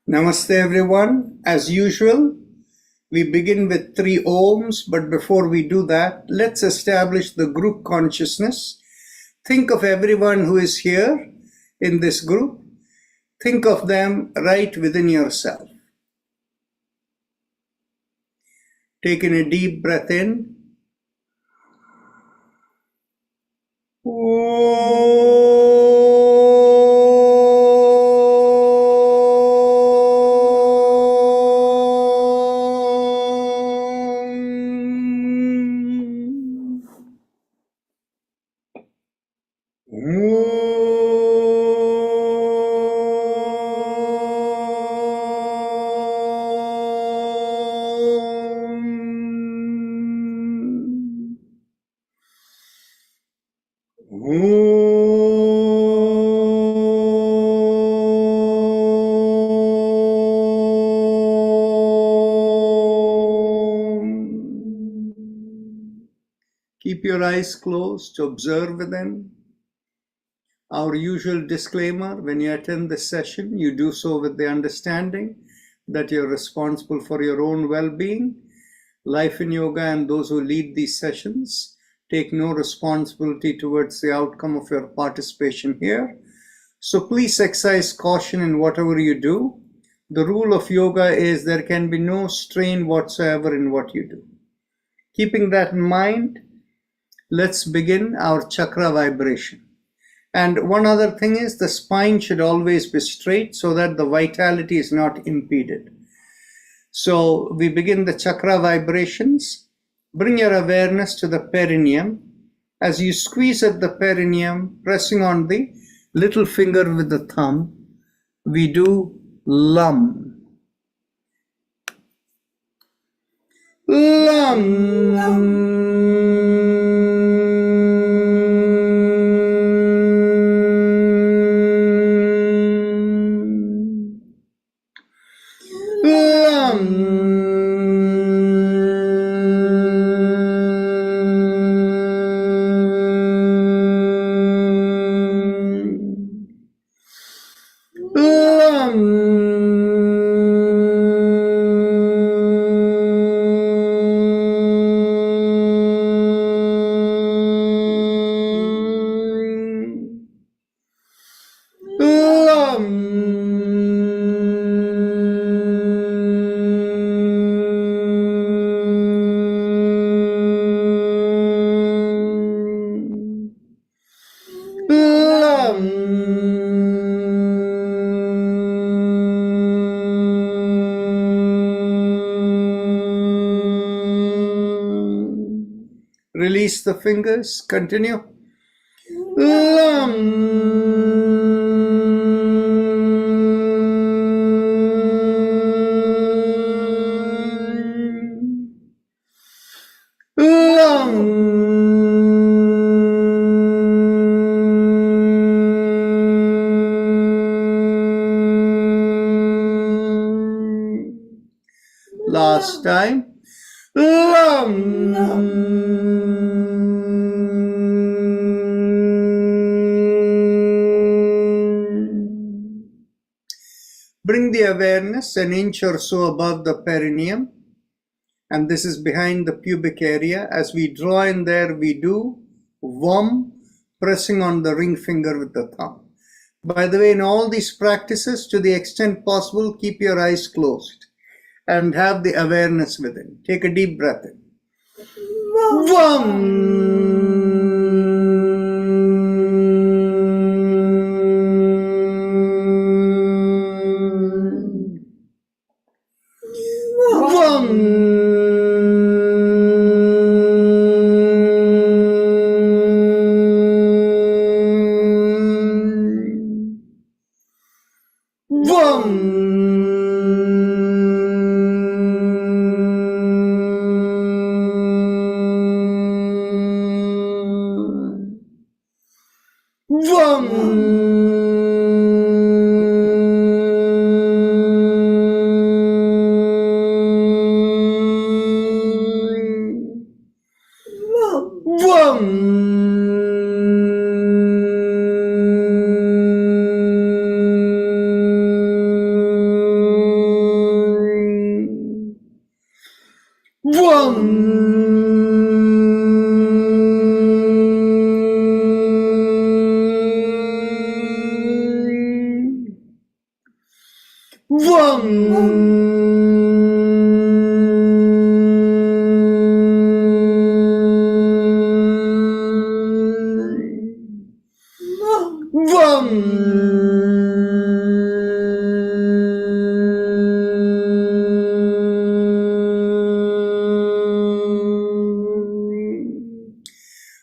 Namaste everyone. As usual, we begin with 3 Ohms, but before we do that, let's establish the group consciousness. Think of everyone who is here in this group. Think of them right within yourself. Take in a deep breath in. Keep your eyes closed to observe within. Our usual disclaimer: when you attend this session, you do so with the understanding that you're responsible for your own well-being. Life in Yoga and those who lead these sessions take no responsibility towards the outcome of your participation here. So please exercise caution in whatever you do. The rule of yoga is there can be no strain whatsoever in what you do. Keeping that in mind, let's begin our chakra vibration. And one other thing is the spine should always be straight so that the vitality is not impeded. So we begin the chakra vibrations. Bring your awareness to the perineum. As you squeeze at the perineum, pressing on the little finger with the thumb, we do LUM. LUM. Release the fingers. Continue. Last time. Bring the awareness an inch or so above the perineum, and this is behind the pubic area. As we draw in there, we do VAM, pressing on the ring finger with the thumb. By the way, in all these practices, to the extent possible, keep your eyes closed and have the awareness within. Take a deep breath in. VAM.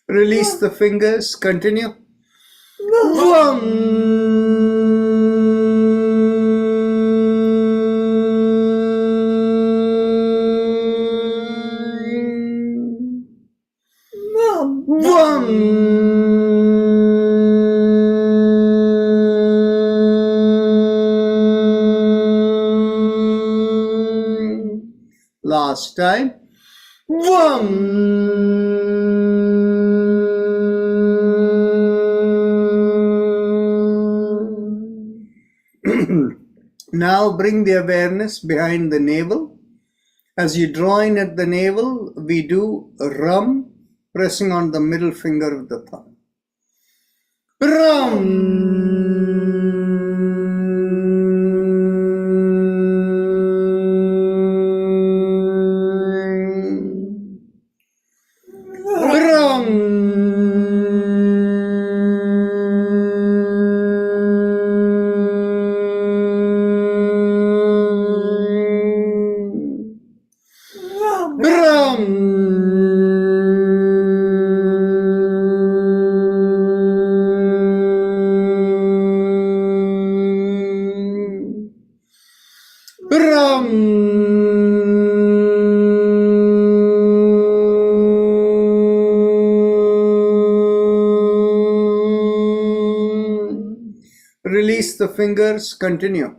Release the fingers, continue. Last time. Now bring the awareness behind the navel. As you draw in at the navel, we do Ram, pressing on the middle finger of the thumb. Release the fingers, continue.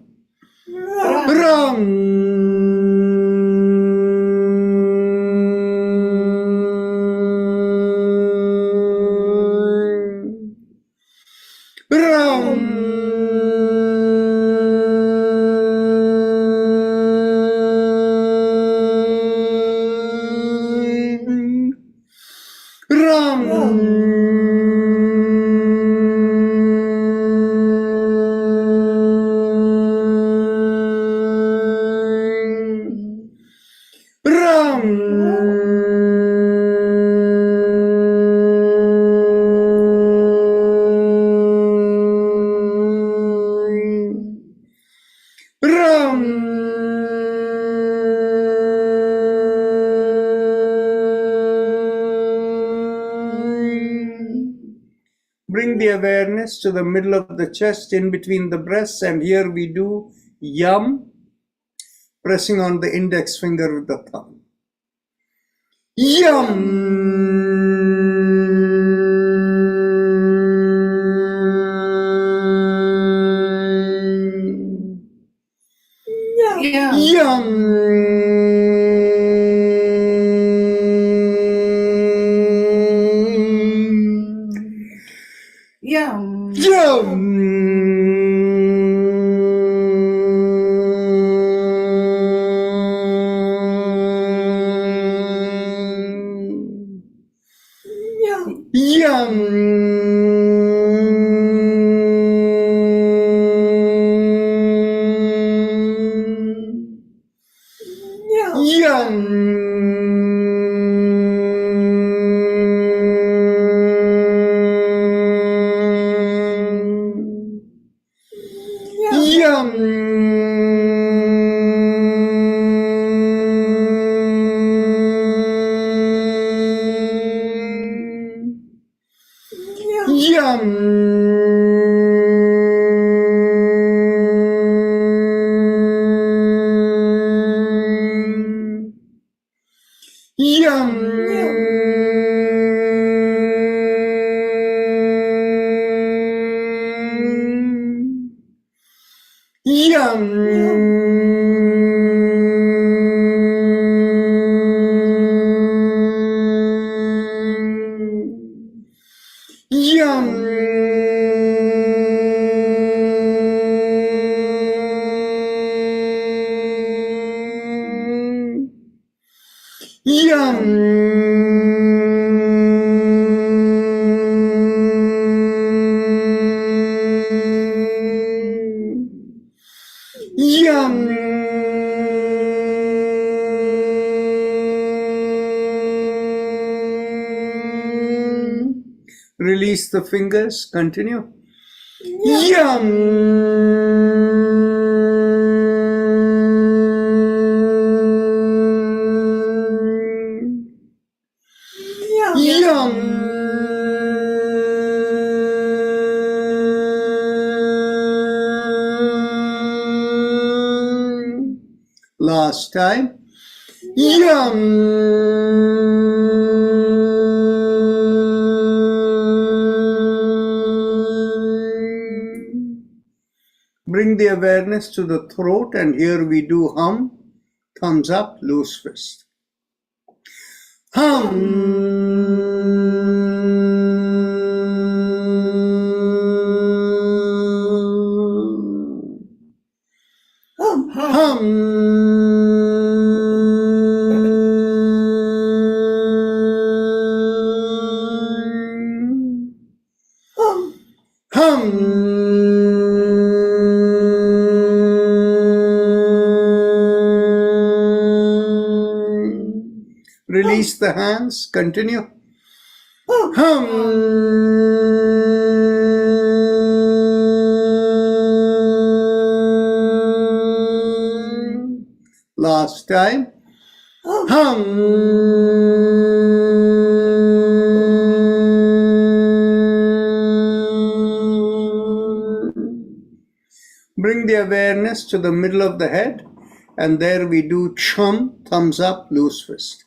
Bring the awareness to the middle of the chest, in between the breasts, and here we do Yam, pressing on the index finger with the thumb. Yum. Release the fingers. Continue. Yum. Yum. Last time. Yum. Bring the awareness to the throat, and here we do hum. Thumbs up, loose fist. Hum. Release the hands. Continue. Last time. Bring the awareness to the middle of the head, and there we do chum, thumbs up, loose fist.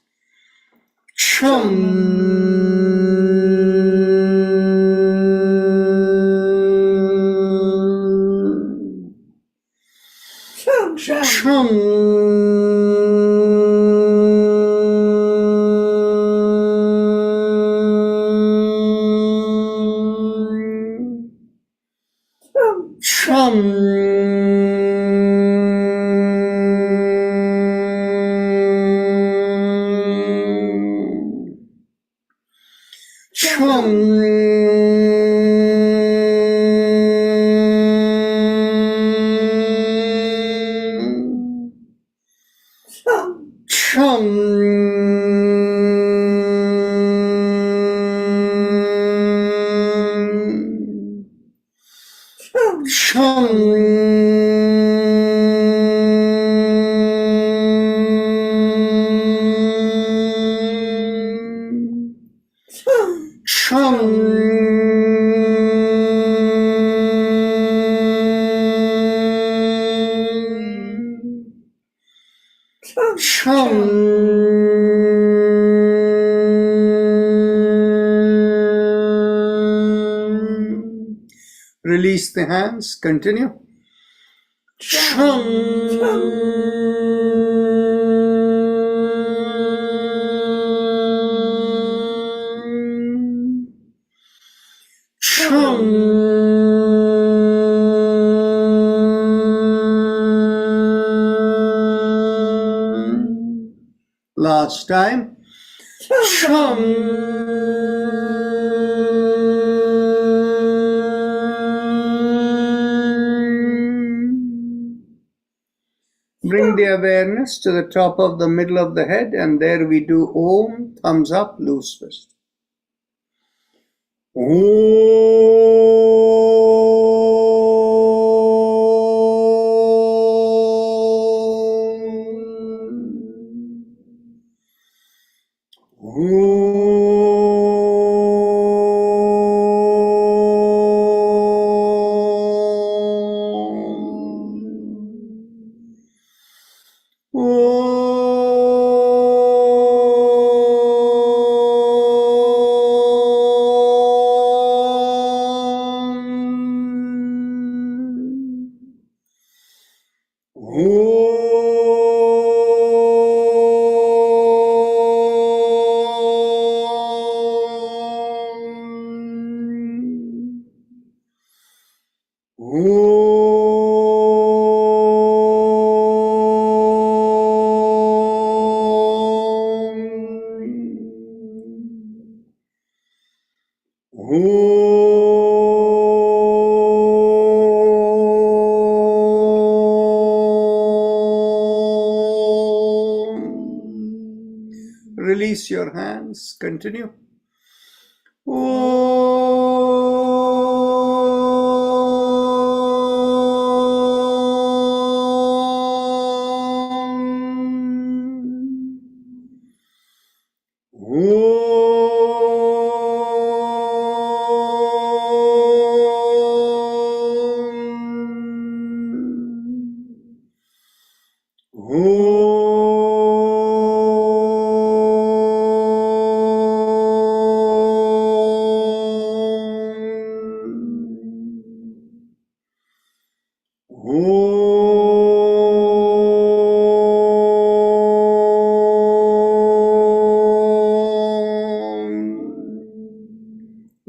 Release the hands. Continue. Last time. Bring the awareness to the top of the middle of the head, and there we do Om, thumbs up, loose fist. Release your hands. Continue.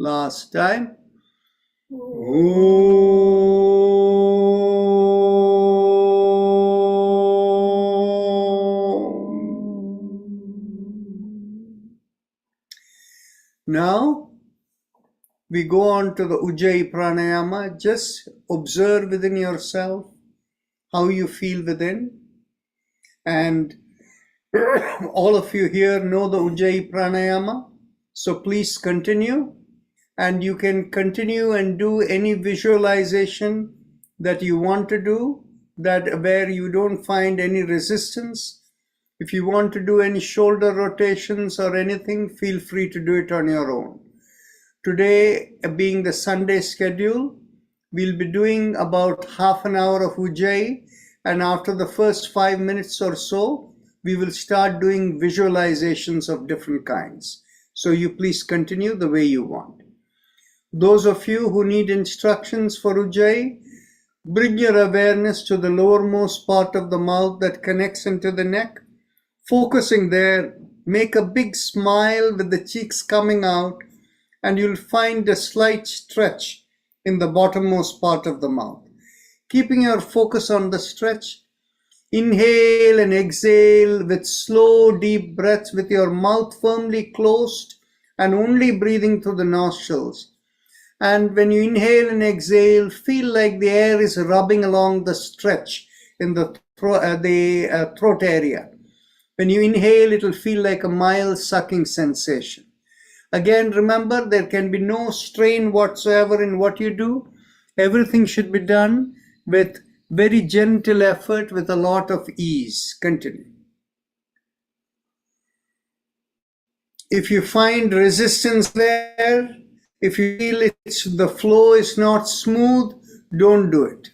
Last time. Now we go on to the Ujjayi Pranayama. Just observe within yourself how you feel within. And all of you here know the Ujjayi Pranayama. So please continue. And you can continue and do any visualization that you want to do, that where you don't find any resistance. If you want to do any shoulder rotations or anything, feel free to do it on your own. Today, being the Sunday schedule, we'll be doing about half an hour of Ujjayi, and after the first 5 minutes or so, we will start doing visualizations of different kinds. So you please continue the way you want. Those of you who need instructions for Ujjayi, bring your awareness to the lowermost part of the mouth that connects into the neck. Focusing there, make a big smile with the cheeks coming out, and you'll find a slight stretch in the bottommost part of the mouth. Keeping your focus on the stretch, inhale and exhale with slow, deep breaths with your mouth firmly closed and only breathing through the nostrils. And when you inhale and exhale, feel like the air is rubbing along the stretch in the throat area. When you inhale, it will feel like a mild sucking sensation. Again, remember, there can be no strain whatsoever in what you do. Everything should be done with very gentle effort, with a lot of ease. Continue. If you find resistance there, if you feel the flow is not smooth, don't do it.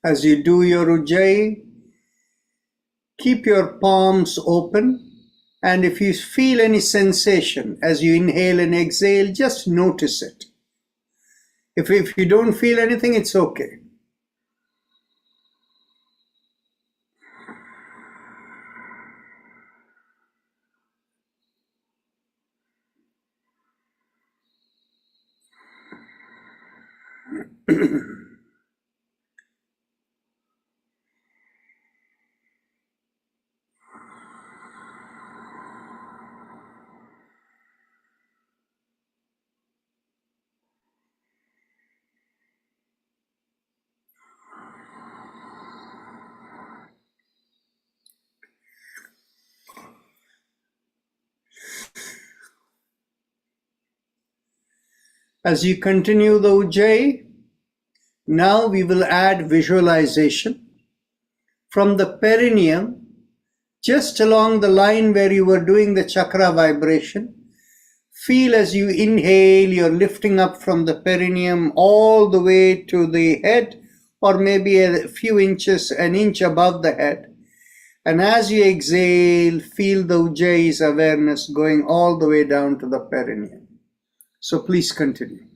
As you do your Ujjayi, keep your palms open, and if you feel any sensation as you inhale and exhale, just notice it. If you don't feel anything, it's okay. As you continue the Ujjayi, now we will add visualization from the perineum, just along the line where you were doing the chakra vibration. Feel as you inhale, you're lifting up from the perineum all the way to the head, or maybe a few inches, an inch above the head. And as you exhale, feel the Ujjayi's awareness going all the way down to the perineum. So please continue.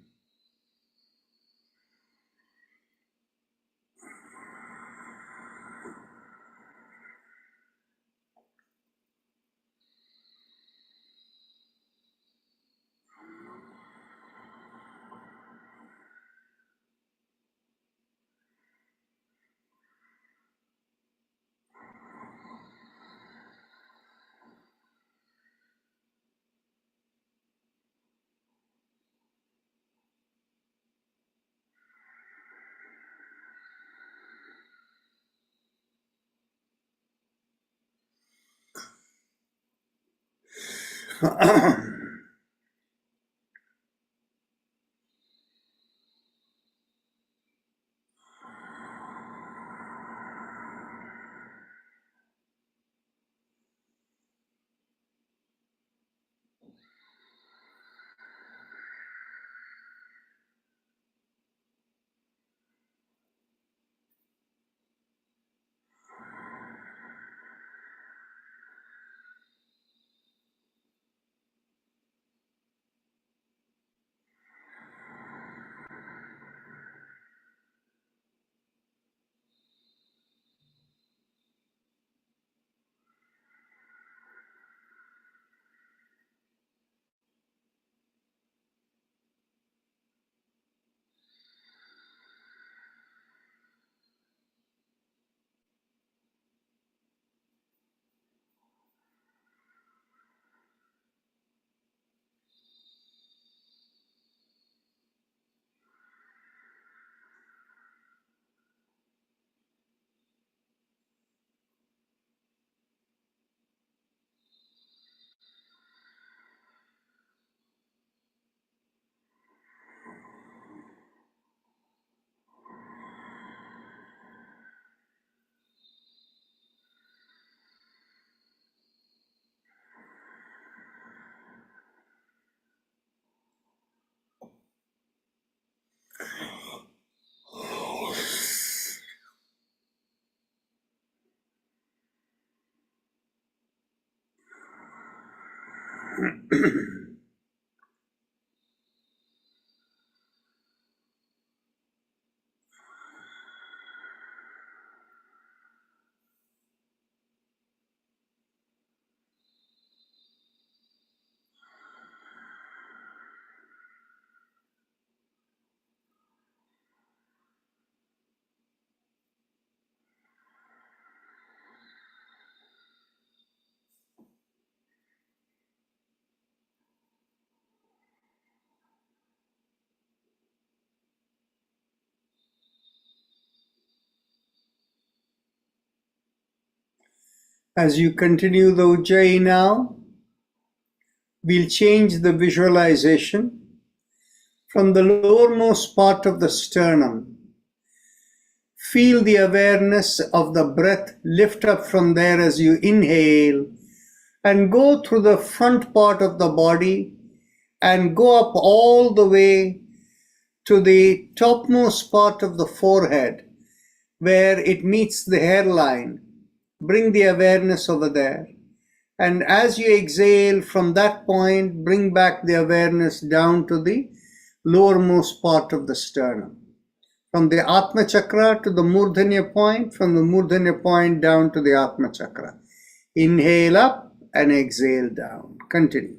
As you continue the Ujjayi now, we'll change the visualization from the lowermost part of the sternum. Feel the awareness of the breath lift up from there as you inhale and go through the front part of the body and go up all the way to the topmost part of the forehead where it meets the hairline. Bring the awareness over there. And as you exhale from that point, bring back the awareness down to the lowermost part of the sternum. From the Atma Chakra to the Murdhanya point, from the Murdhanya point down to the Atma Chakra. Inhale up and exhale down. Continue.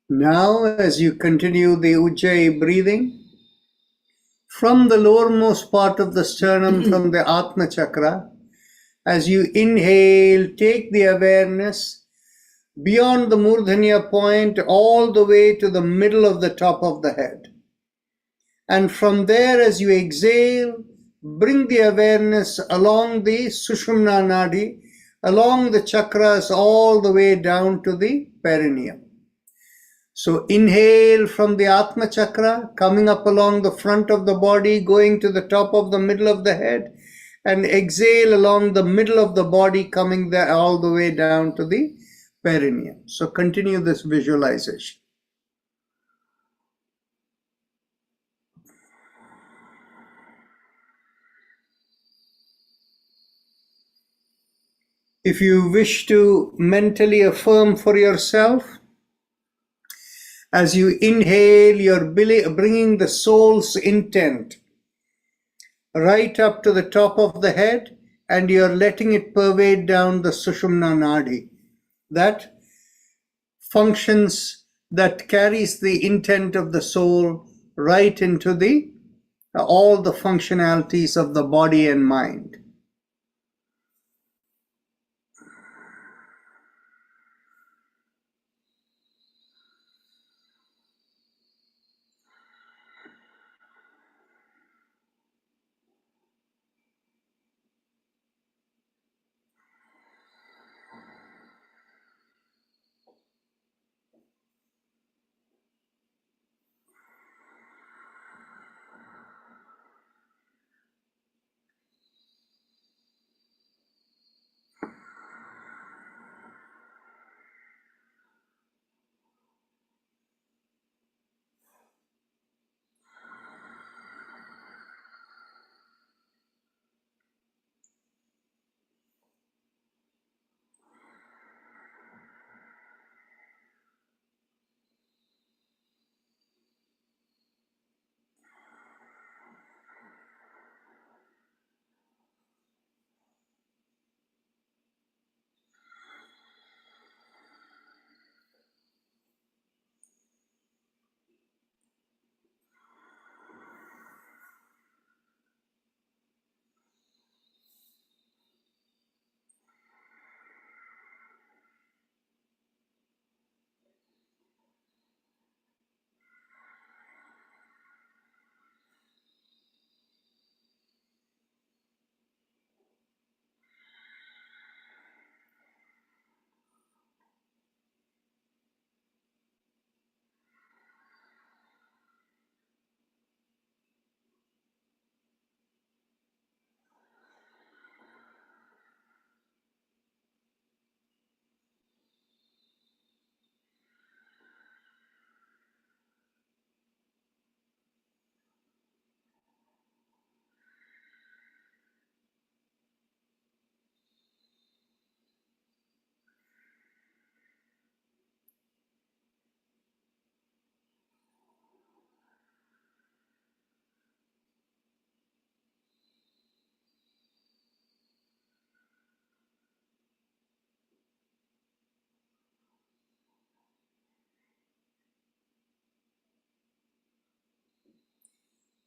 Now, as you continue the Ujjayi breathing, from the lowermost part of the sternum, from the Atma Chakra, As you inhale, take the awareness beyond the Murdhanya point all the way to the middle of the top of the head. And from there, as you exhale, bring the awareness along the Sushumna Nadi, along the chakras all the way down to the perineum. So inhale from the Atma Chakra, coming up along the front of the body, going to the top of the middle of the head, and exhale along the middle of the body, coming there all the way down to the perineum. So continue this visualization. If you wish to mentally affirm for yourself, as you inhale, you're bringing the soul's intent right up to the top of the head, and you're letting it pervade down the Sushumna Nadi. That functions, that carries the intent of the soul right into all the functionalities of the body and mind.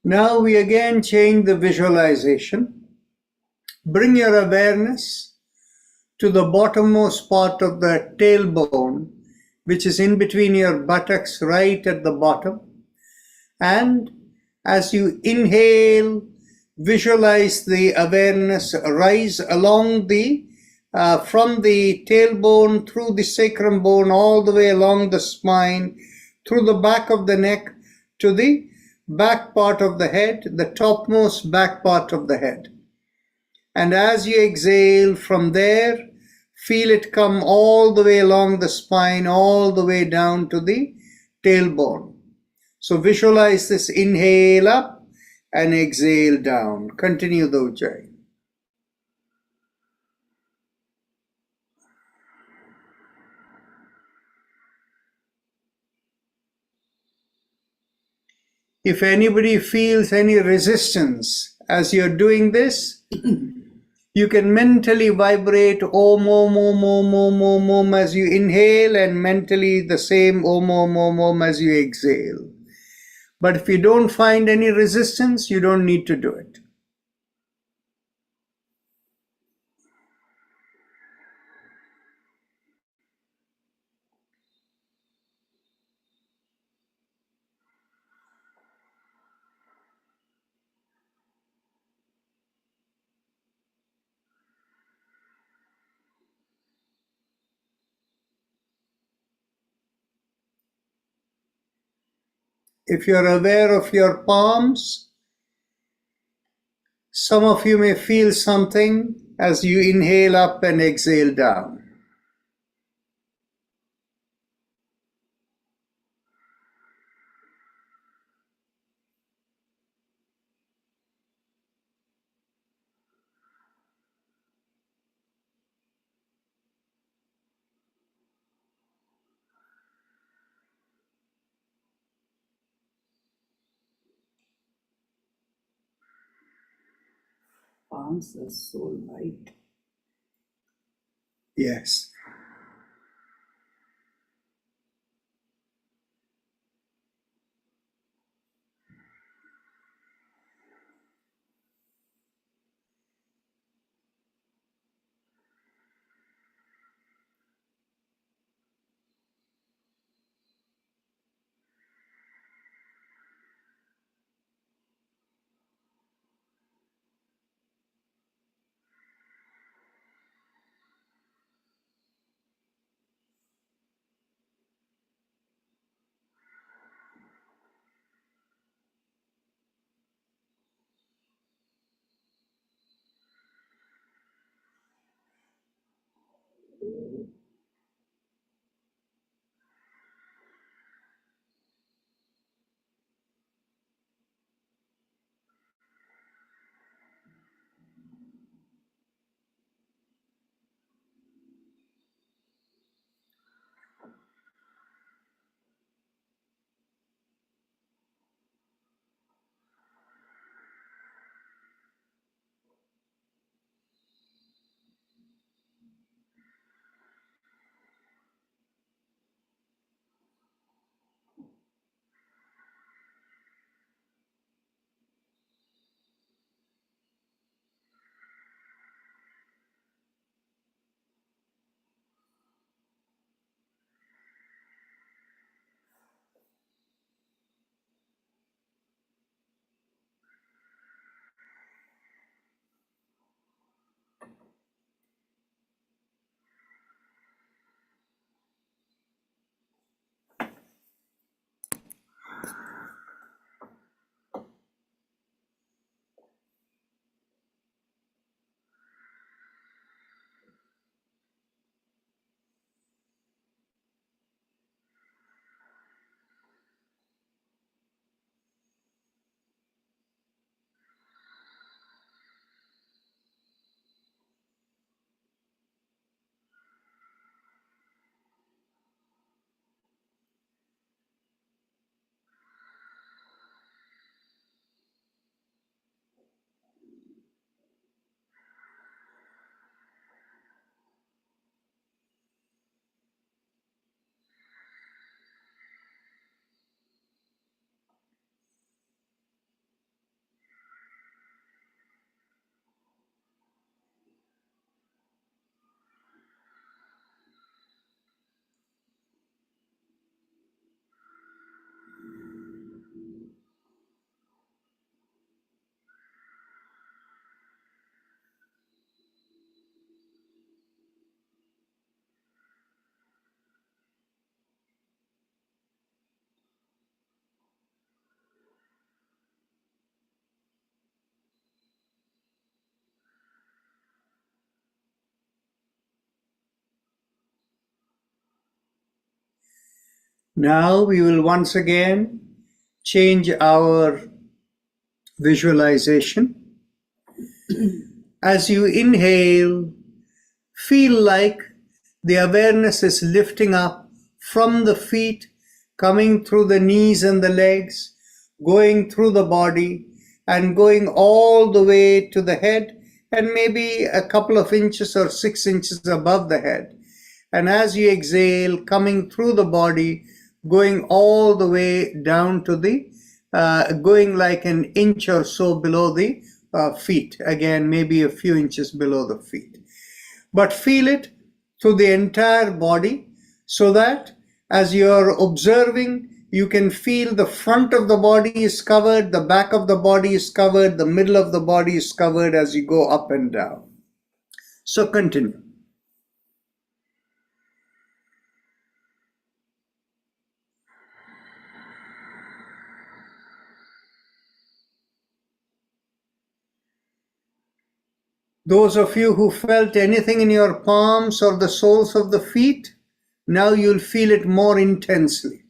Now we again change the visualization. Bring your awareness to the bottommost part of the tailbone, which is in between your buttocks, right at the bottom. And as you inhale, visualize the awareness rise along from the tailbone through the sacrum bone, all the way along the spine, through the back of the neck to the back part of the head, the topmost back part of the head. And as you exhale from there, feel it come all the way along the spine, all the way down to the tailbone. So visualize this inhale up and exhale down. Continue the Ujjayi. If anybody feels any resistance as you're doing this, you can mentally vibrate Om Om Om Om Om Om Om as you inhale, and mentally the same Om Om Om Om as you exhale. But if you don't find any resistance, you don't need to do it. If you're aware of your palms, some of you may feel something as you inhale up and exhale down. Palms are so light. Yes. Now we will once again change our visualization. As you inhale, feel like the awareness is lifting up from the feet, coming through the knees and the legs, going through the body, and going all the way to the head, and maybe a couple of inches or 6 inches above the head. And as you exhale, coming through the body, going all the way down to the, going like an inch or so below the feet. Again, maybe a few inches below the feet. But feel it through the entire body so that as you're observing, you can feel the front of the body is covered, the back of the body is covered, the middle of the body is covered as you go up and down. So continue. Those of you who felt anything in your palms or the soles of the feet, now you'll feel it more intensely.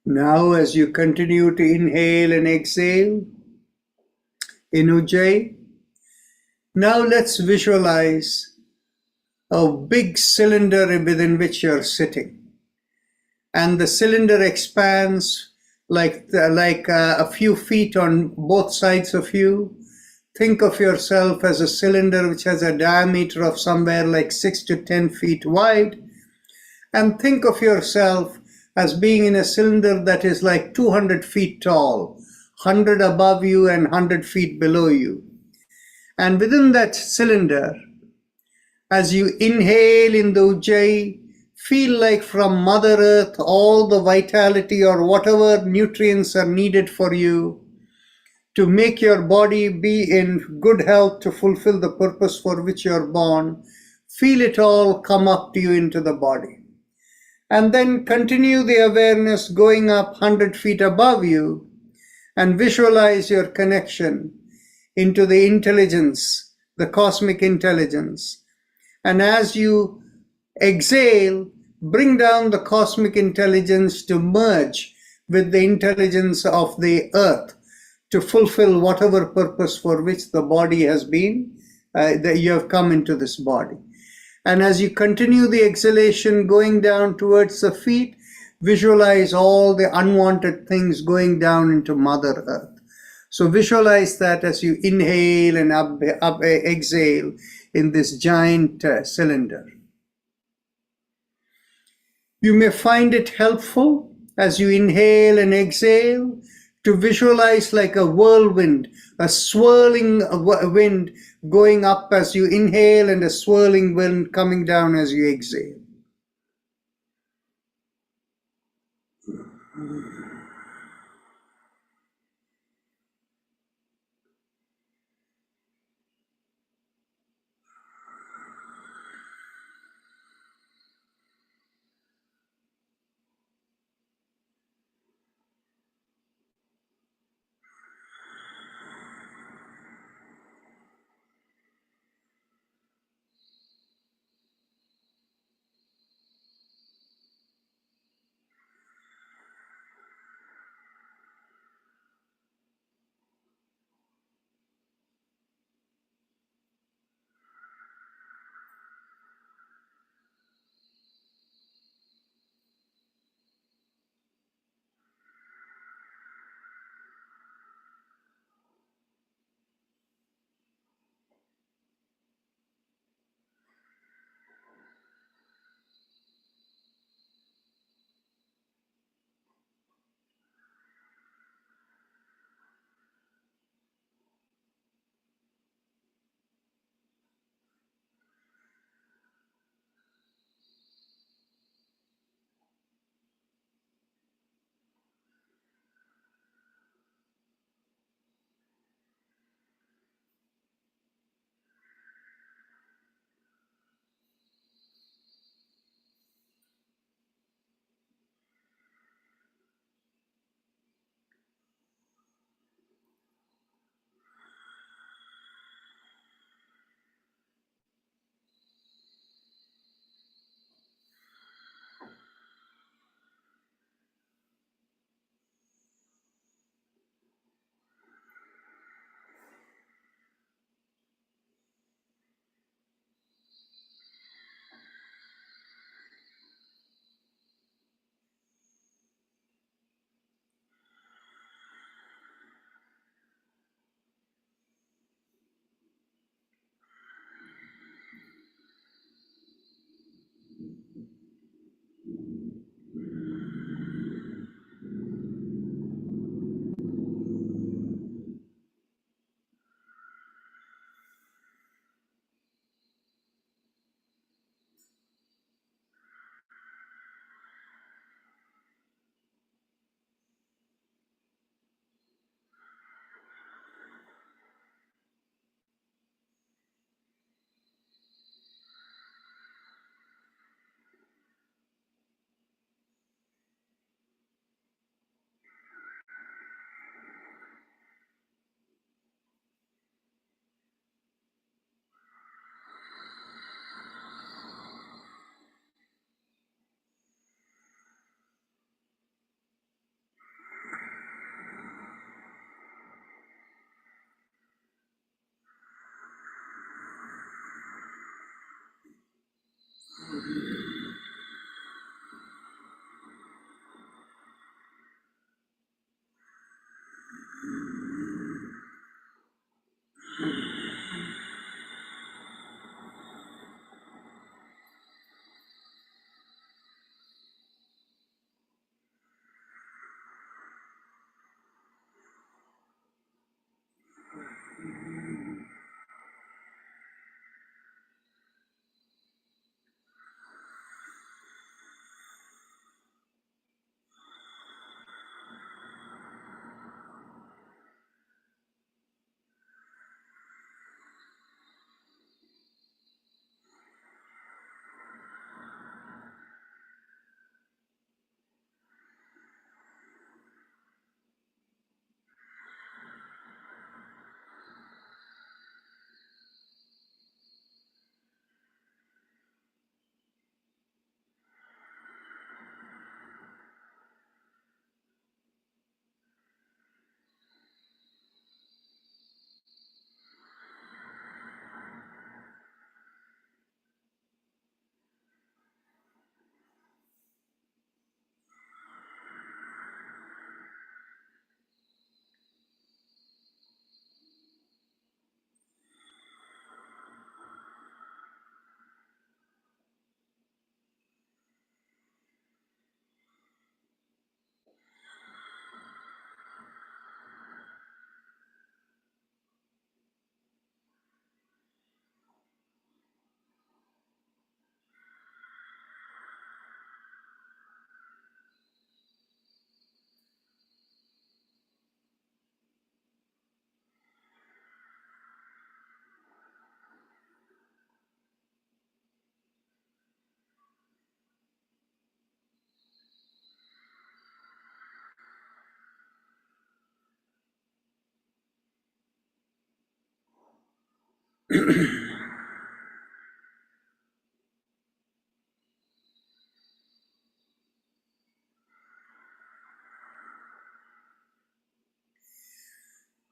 Now, as you continue to inhale and exhale in Ujjayi, now let's visualize a big cylinder within which you're sitting. And the cylinder expands like a few feet on both sides of you. Think of yourself as a cylinder which has a diameter of somewhere like 6 to 10 feet wide. And think of yourself as being in a cylinder that is like 200 feet tall, 100 above you and 100 feet below you. And within that cylinder, as you inhale in the Ujjayi, feel like from Mother Earth all the vitality or whatever nutrients are needed for you to make your body be in good health to fulfill the purpose for which you're born. Feel it all come up to you into the body. And then continue the awareness going up 100 feet above you and visualize your connection into the intelligence, the cosmic intelligence. And as you exhale, bring down the cosmic intelligence to merge with the intelligence of the earth to fulfill whatever purpose for which the body has been, that you have come into this body. And as you continue the exhalation going down towards the feet, visualize all the unwanted things going down into Mother Earth. So visualize that as you inhale and exhale in this giant cylinder. You may find it helpful as you inhale and exhale to visualize like a whirlwind, a swirling wind going up as you inhale and a swirling wind coming down as you exhale.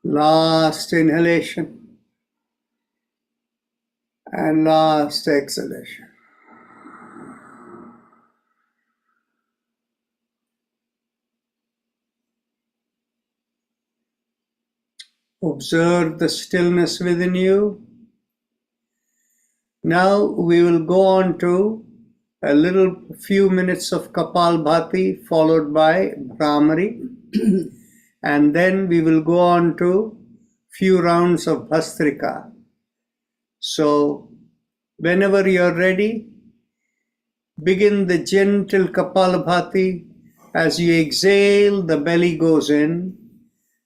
Last inhalation and last exhalation. Observe the stillness within you. Now we will go on to a little few minutes of Kapalbhati followed by Bhramari, and then we will go on to few rounds of Bhastrika. So whenever you are ready, begin the gentle Kapalbhati. As you exhale, the belly goes in,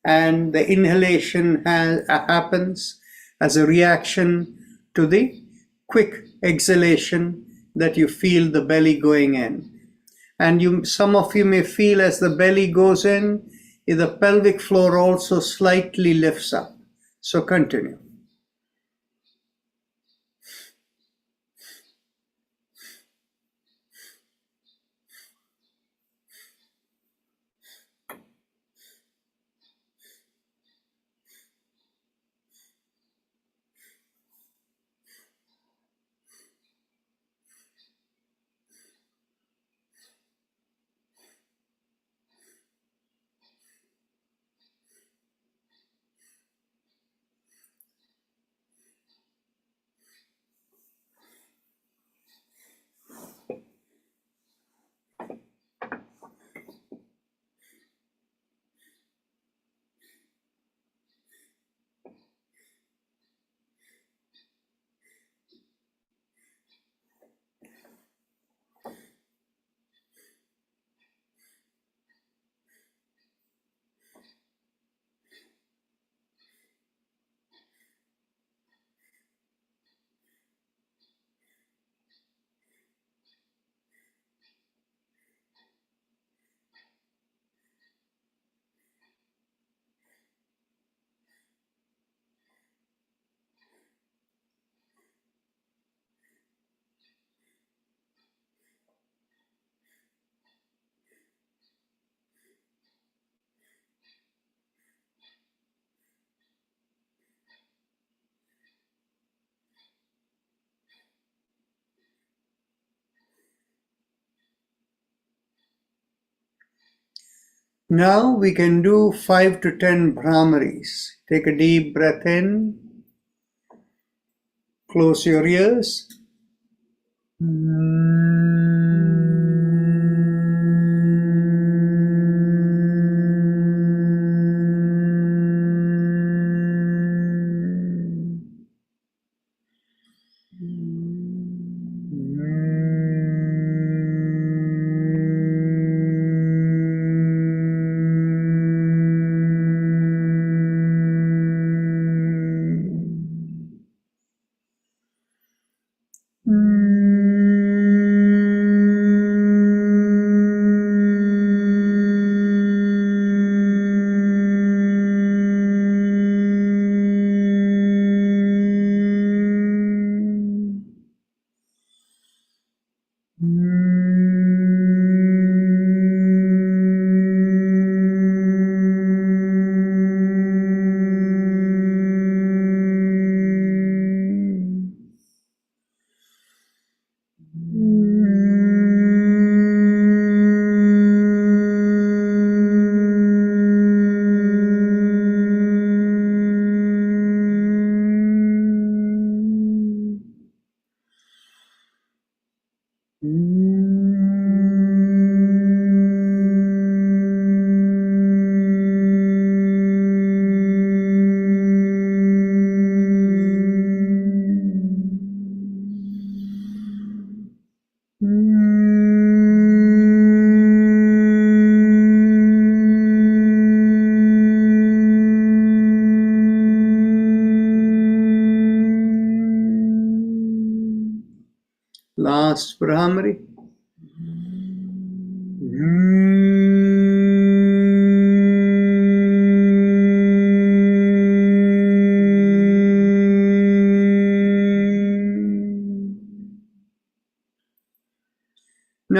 and the inhalation happens as a reaction to the quick exhalation that you feel the belly going in. And some of you may feel as the belly goes in, the pelvic floor also slightly lifts up. So continue. Now we can do 5 to 10 Bhramaris. Take a deep breath in. Close your ears. Last Bhramari.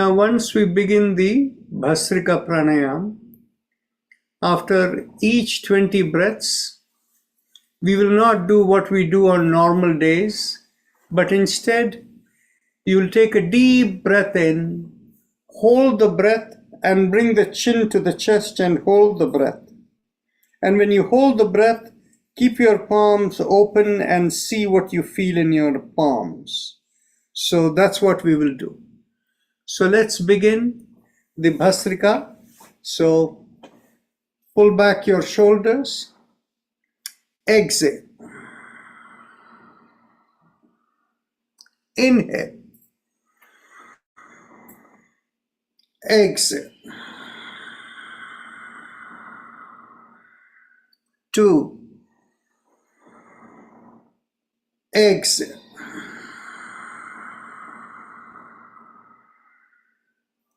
Now, once we begin the Bhasrika Pranayam, after each 20 breaths, we will not do what we do on normal days, but instead, you will take a deep breath in, hold the breath, and bring the chin to the chest and hold the breath. And when you hold the breath, keep your palms open and see what you feel in your palms. So that's what we will do. So let's begin the Bhasrika. So pull back your shoulders, exhale, inhale, exhale, 2, exhale,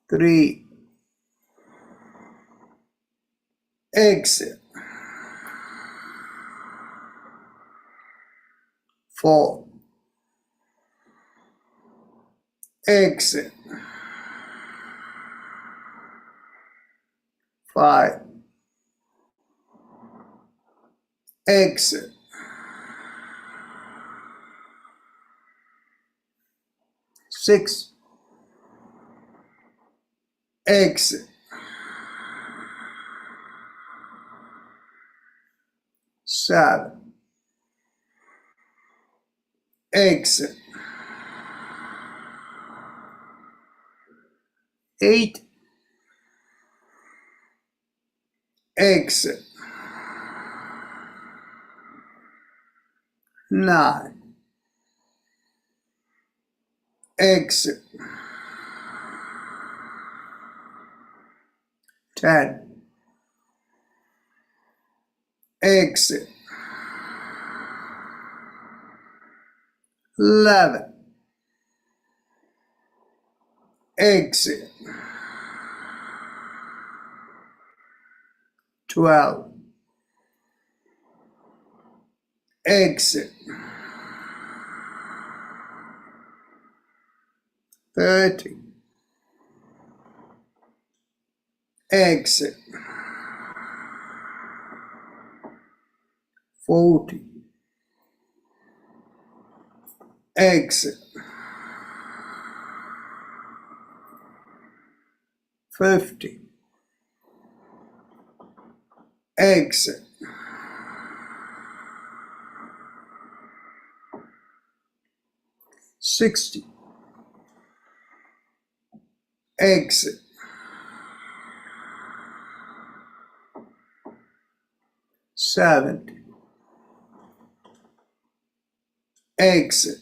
3, exhale, 4, exhale, 5, exhale, 6, exhale, 7, exhale, 8, exhale, 9, exhale, 10, exhale, 11, exhale, 12, exhale, 13, exhale, 14, exhale, 15, exhale, 60, exhale, 70, exhale,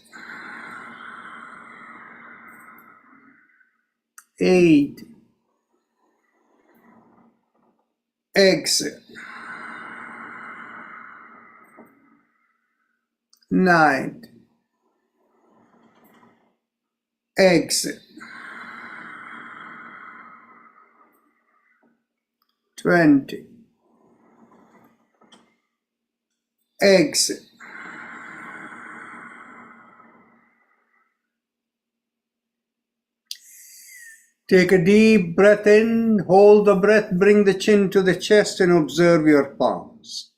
80, exhale, 90, exhale, 20, exhale, 'Take a deep breath in, hold the breath, bring the chin to the chest and observe your palms.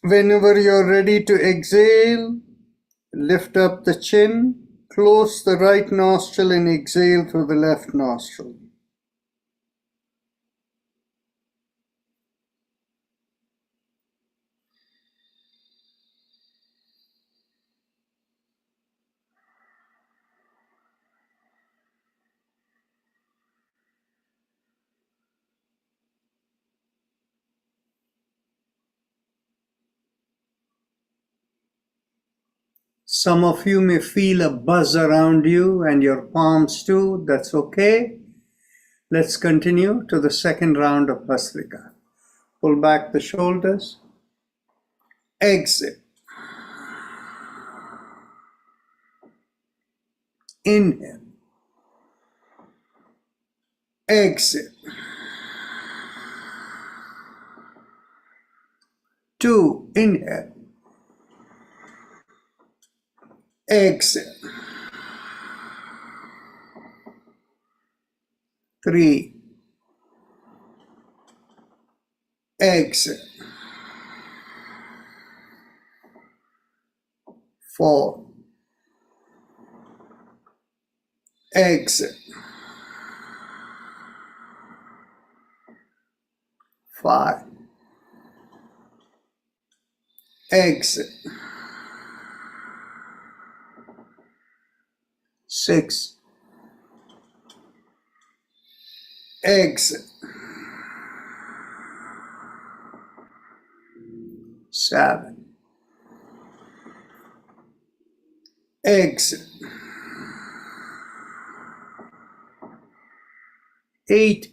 Whenever you're ready to exhale, lift up the chin, close the right nostril and exhale through the left nostril. Some of you may feel a buzz around you and your palms too. That's okay. Let's continue to the second round of Bhasrika. Pull back the shoulders. Exhale. Inhale. Exhale. 2, inhale, exhale, 3, exhale, 4, exhale, 5, exhale, 6, exhale, 7, exhale, 8,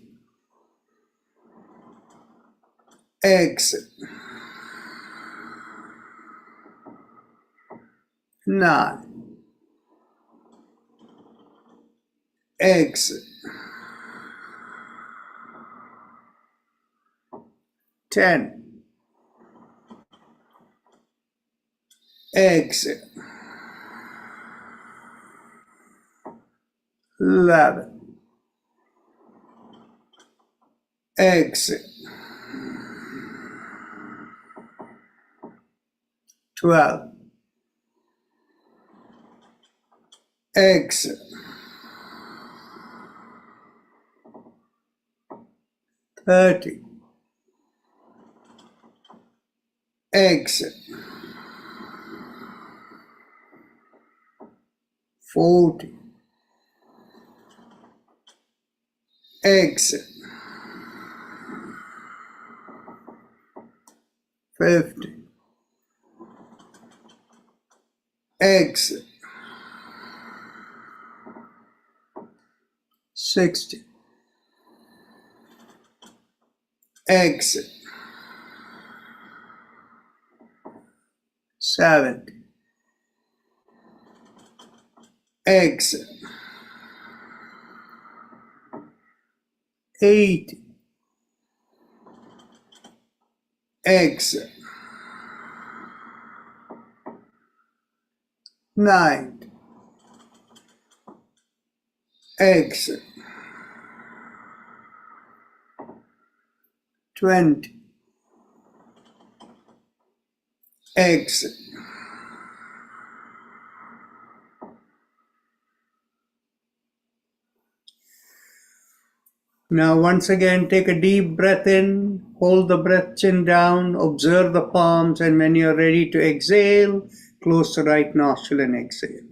exhale, 9, exhale, 10, exhale, 11, exhale, 12, exhale, 13, exhale, 14, exhale, 15, exhale, 16, exhale, 17, exhale, 18, exhale, 19, exhale, 20, exhale. Now once again take a deep breath in, hold the breath, chin down, observe the palms, and when you're ready to exhale, close the right nostril and exhale.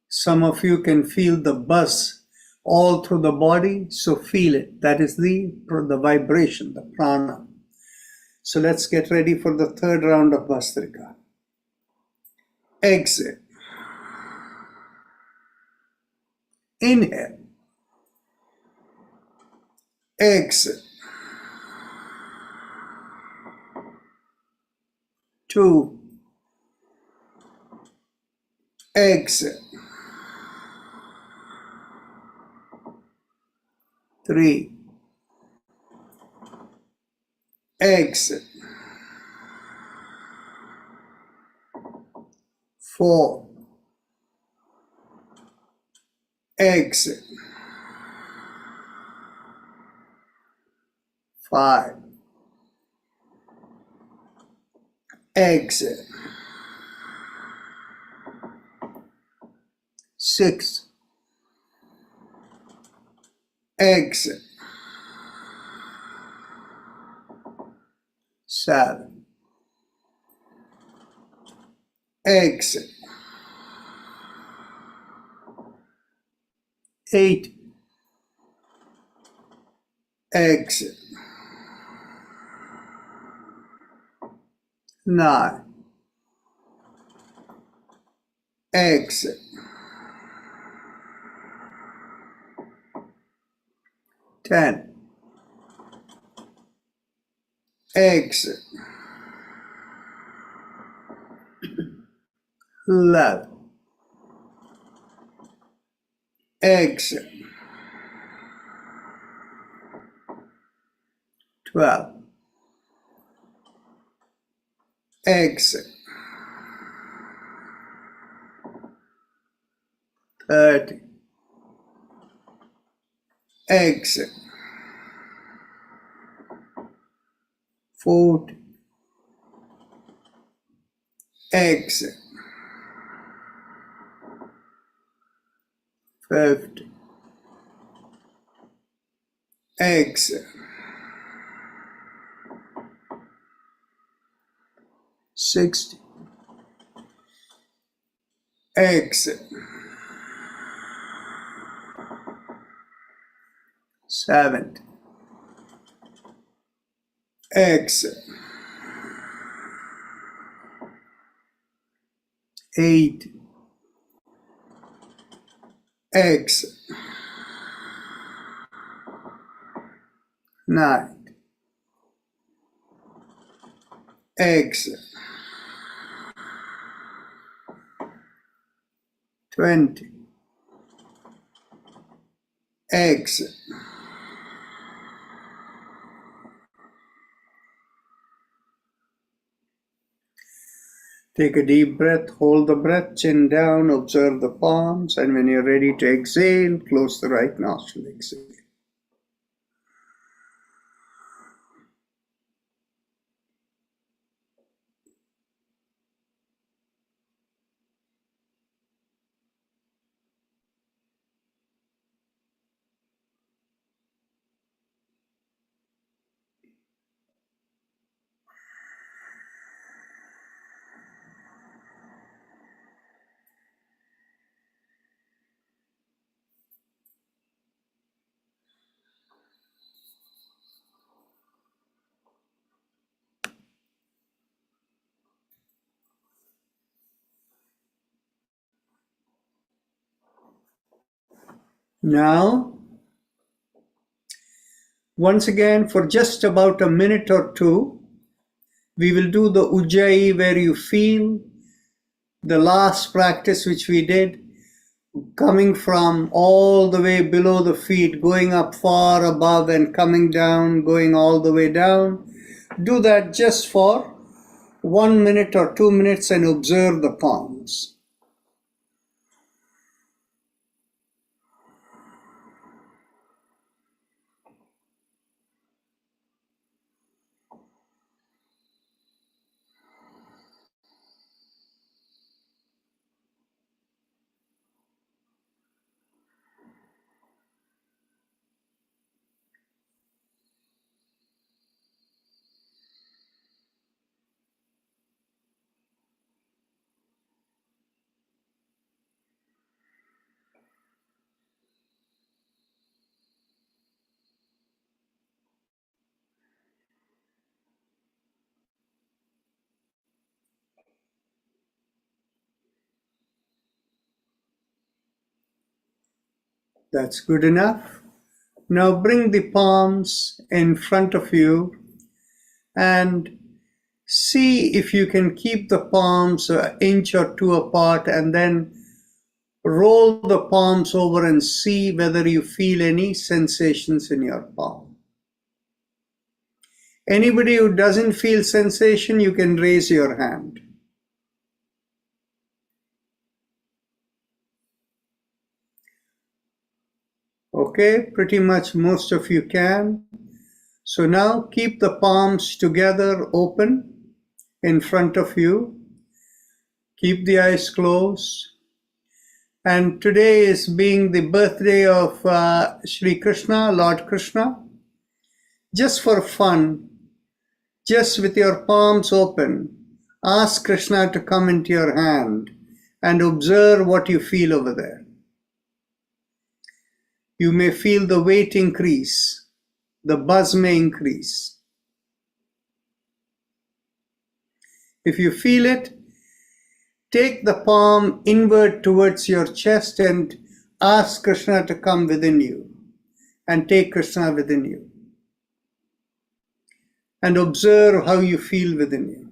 Some of you can feel the buzz all through the body, so feel it. That is the vibration, the prana. So let's get ready for the third round of Bhastrika. Exhale. Inhale. Exhale. 2. Exhale. 3. Exhale. 4. Exhale. 5. Exhale. 6. Exhale. 7. exit. 8, exit. 9, exit. 10, exit. 11, exit. 12, exit. 30, exit. 40, exit. 50, exit. 60, exit. 70, exit. 80, exit. 90, exit. 20, exit. Take a deep breath, hold the breath, chin down, observe the palms, and when you're ready to exhale, close the right nostril, exhale. Now, once again, for just about a minute or two, we will do the Ujjayi where you feel the last practice which we did, coming from all the way below the feet, going up far above and coming down, going all the way down. Do that just for 1 minute or 2 minutes and observe the palms. That's good enough. Now bring the palms in front of you and see if you can keep the palms an inch or two apart, and then roll the palms over and see whether you feel any sensations in your palm. Anybody who doesn't feel sensation, you can raise your hand. Okay, pretty much most of you can. So now keep the palms together, open in front of you. Keep the eyes closed. And today is being the birthday of Sri Krishna, Lord Krishna. Just for fun, just with your palms open, ask Krishna to come into your hand and observe what you feel over there. You may feel the weight increase, the buzz may increase. If you feel it, take the palm inward towards your chest and ask Krishna to come within you and take Krishna within you. And observe how you feel within you.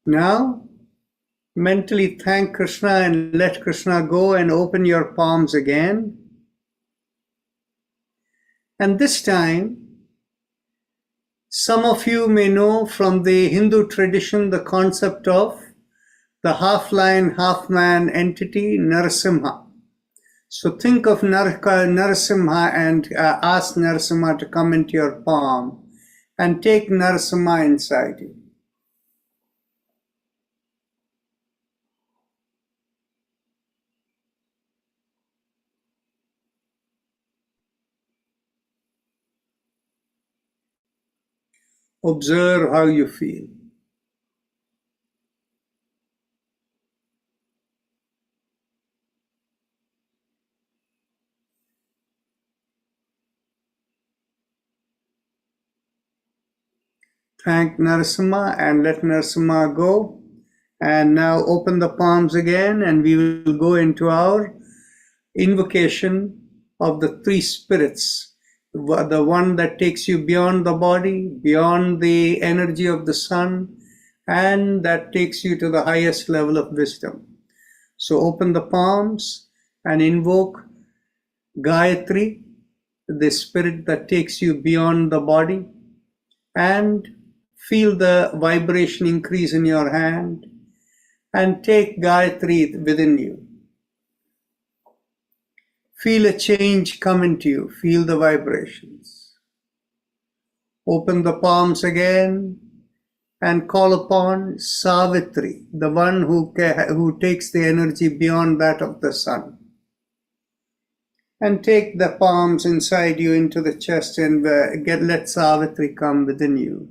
Now, mentally thank Krishna and let Krishna go and open your palms again. And this time, some of you may know from the Hindu tradition the concept of the half-lion, half-man entity, Narasimha. So think of Narasimha and ask Narasimha to come into your palm and take Narasimha inside you. Observe how you feel. Thank Narasimha and let Narasimha go. And now open the palms again and we will go into our invocation of the three spirits. The one that takes you beyond the body, beyond the energy of the sun, and that takes you to the highest level of wisdom. So open the palms and invoke Gayatri, the spirit that takes you beyond the body, and feel the vibration increase in your hand, and take Gayatri within you. Feel a change come into you. Feel the vibrations. Open the palms again and call upon Savitri, the one who takes the energy beyond that of the sun. And take the palms inside you into the chest and let Savitri come within you.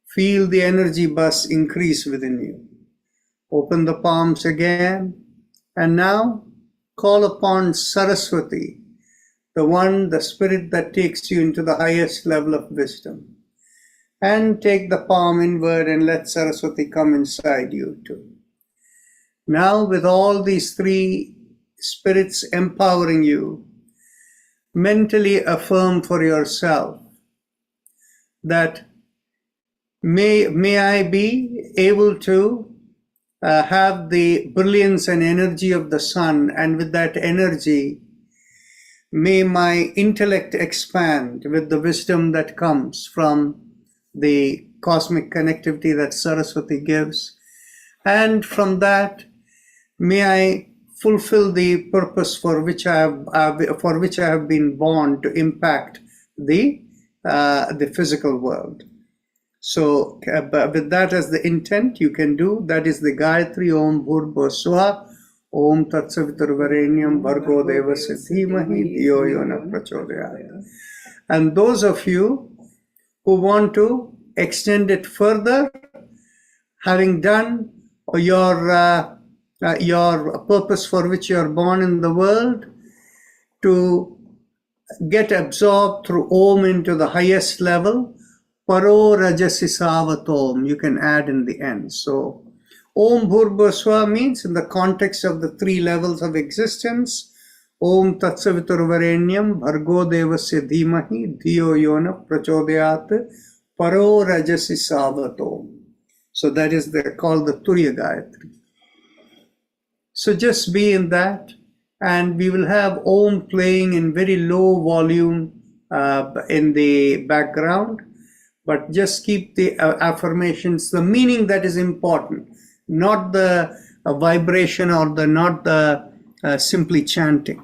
Feel the energy buzz increase within you. Open the palms again and now call upon Saraswati, the spirit that takes you into the highest level of wisdom. And take the palm inward and let Saraswati come inside you too. Now, with all these three spirits empowering you, mentally affirm for yourself that may I be able to have the brilliance and energy of the sun, and with that energy, may my intellect expand with the wisdom that comes from the cosmic connectivity that Saraswati gives. And from that, may I fulfill the purpose for which I have been born, to impact the physical world. So with that as the intent, you can do, that is the Gayatri Om Bhurbo Swaha Om Tat Savitur Varenyam Bhargo Devasya Dhimahi Dhiyo Yo Na Prachodayat. And those of you who want to extend it further, having done your purpose for which you are born in the world, to get absorbed through Om into the highest level. Paro Rajasi Savatom, you can add in the end. So Om Bhurbhaswa means in the context of the three levels of existence. Om Tatsaviturvarenyam Bhargo Devasya Dhimahi Dhiyo Yona Prachodayat Paro Rajasi Savatom. So that is called the Turiya Gayatri. So just be in that, and we will have Om playing in very low volume in the background, but just keep the affirmations, the meaning that is important, not the vibration or not the simply chanting.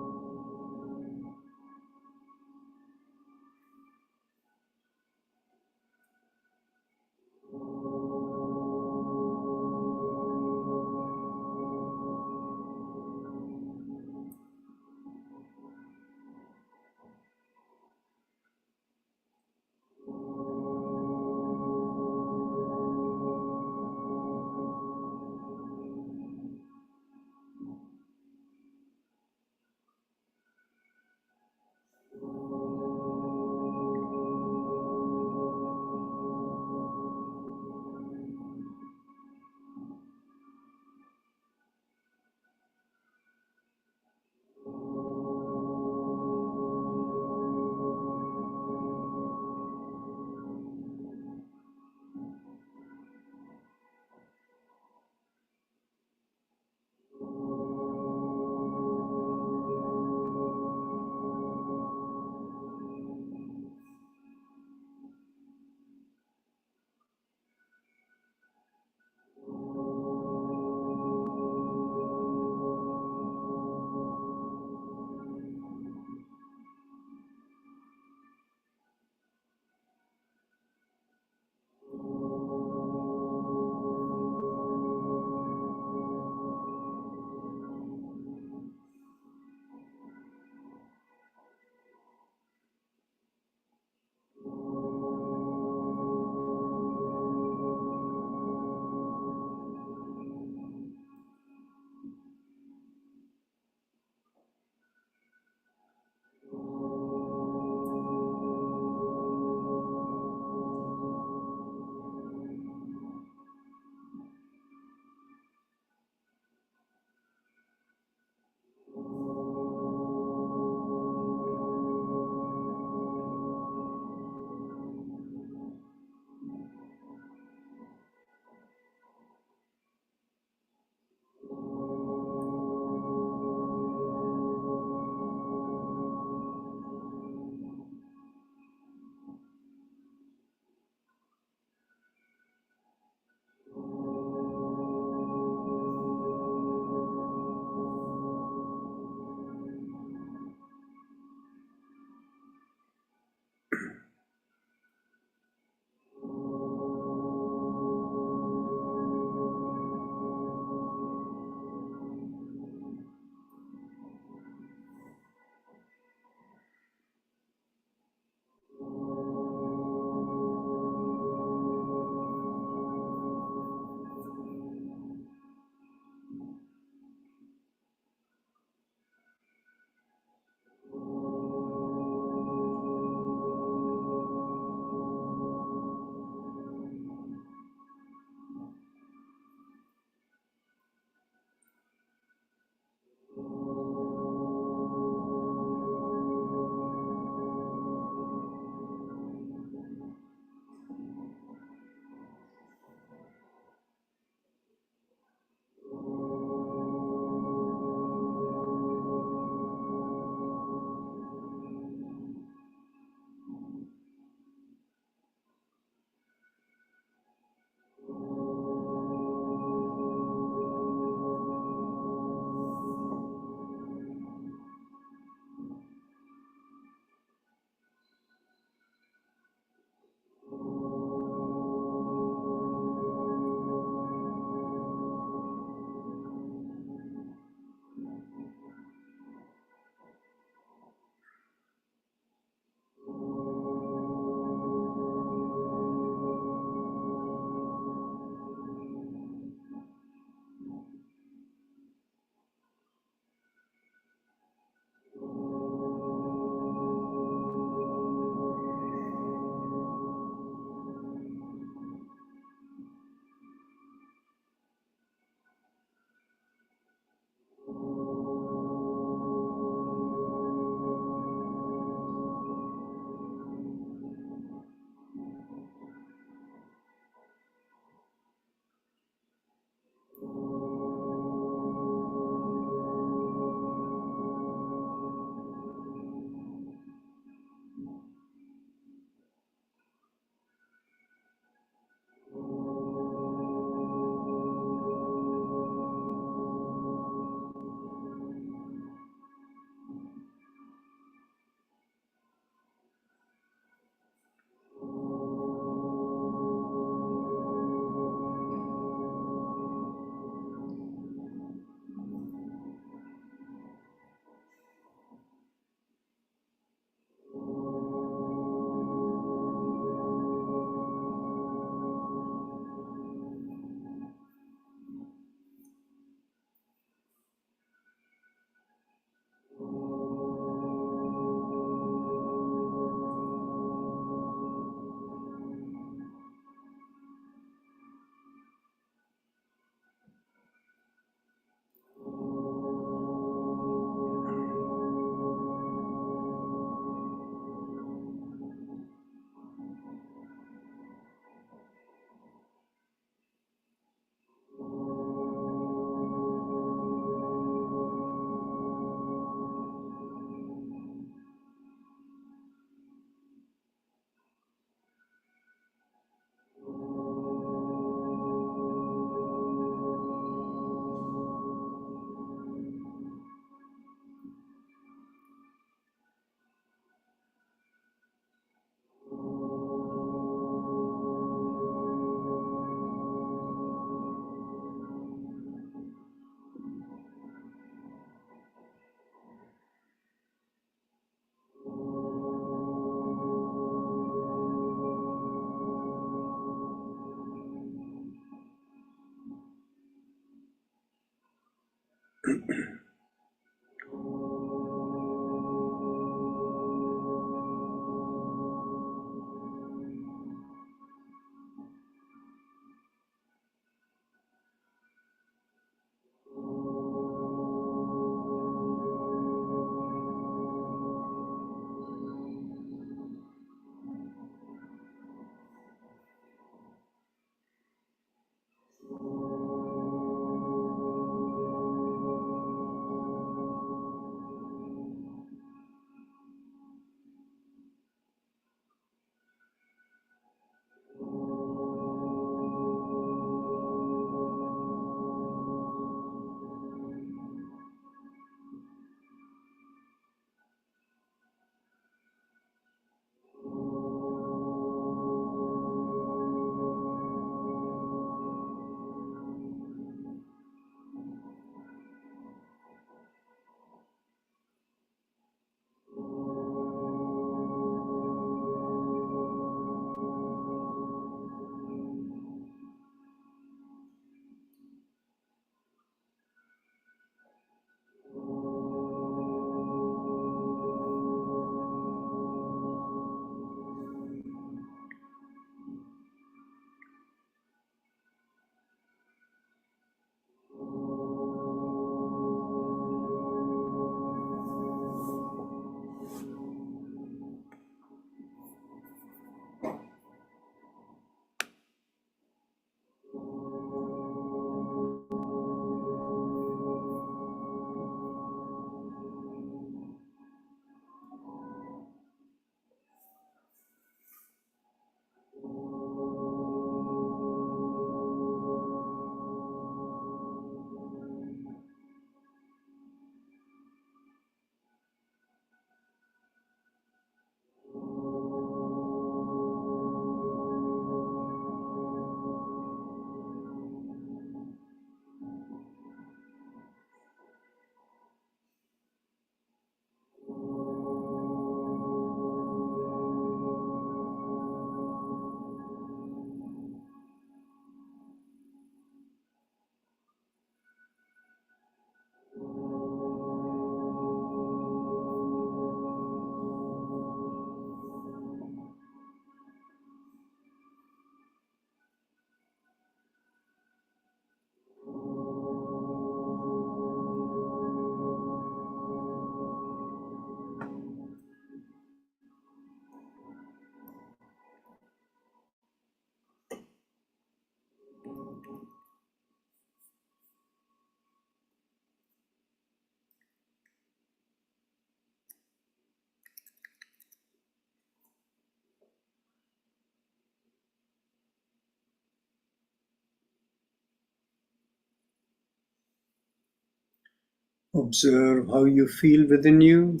Observe how you feel within you.